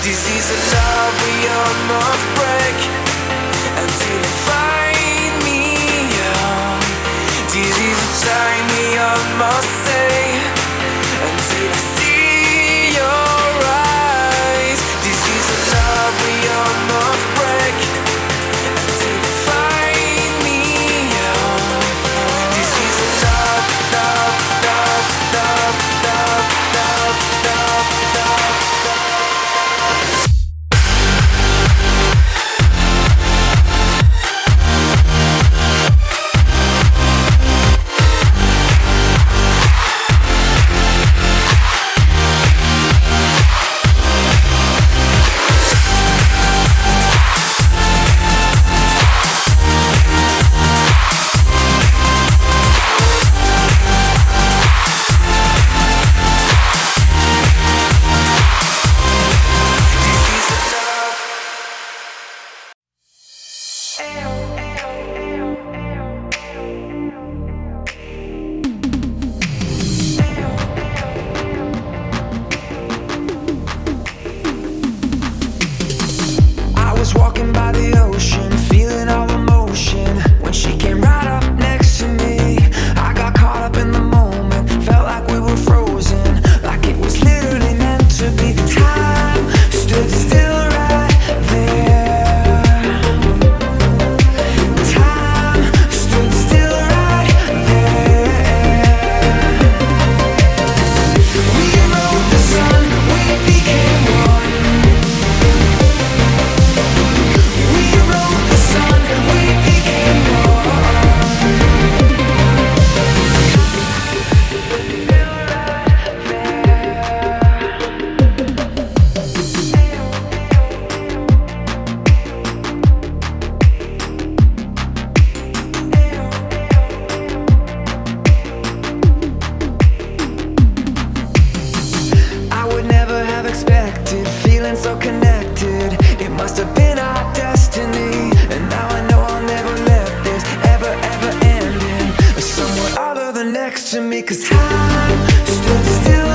Disease of love we almost break until you find me out. Disease of time we almost say until I see your eyes. Disease of love we almost break until you find me out. Disease of love, love, love, love, love, love, love, love. Walking by the ocean, feeling all emotion when she came right up next to me. I got caught up in the moment, felt like we were frozen, like it was literally meant to be. Time stood still right there. Time stood still right there. We rode the sun, we became one. Expected, feeling so connected. It must have been our destiny, and now I know I'll never let this ever, ever end in somewhere other than next to me. 'Cause time stood still